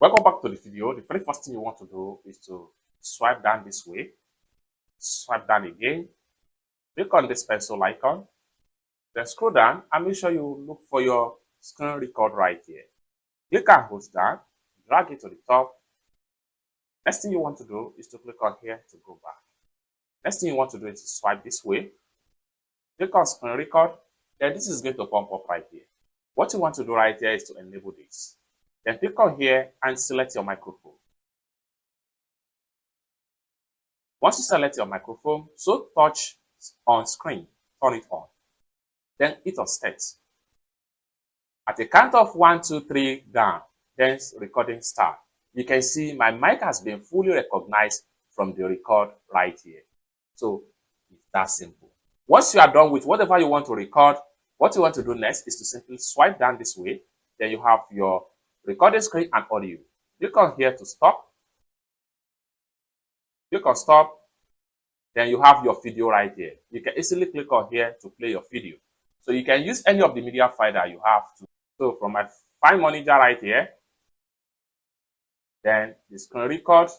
Welcome back to the video. The very first thing you want to do is to swipe down this way, swipe down again, click on this pencil icon, then scroll down and make sure you look for your screen record right here. Click and hold down, drag it to the top. Next thing you want to do is to click on here to go back. Next thing you want to do is to swipe this way, click on screen record, then this is going to pump up right here. What you want to do right here is to enable this. Then click on here and select your microphone. Once you select your microphone, so touch on screen, turn it on. Then hit on start. At the count of 1, 2, 3 down, then recording start. You can see my mic has been fully recognized from the record right here. So it's that simple. Once you are done with whatever you want to record, what you want to do next is to simply swipe down this way. Then you have your recording screen and audio. Click on here to stop. Click on stop. Then you have your video right here. You can easily click on here to play your video. So you can use any of the media file that you have to. So from my file manager right here, then the screen record.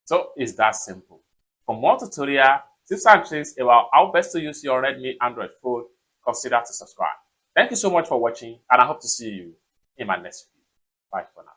So it's that simple. For more tutorial, tips and tricks about how best to use your Redmi Android phone, consider to subscribe. Thank you so much for watching, and I hope to see you in my next video. Bye for now.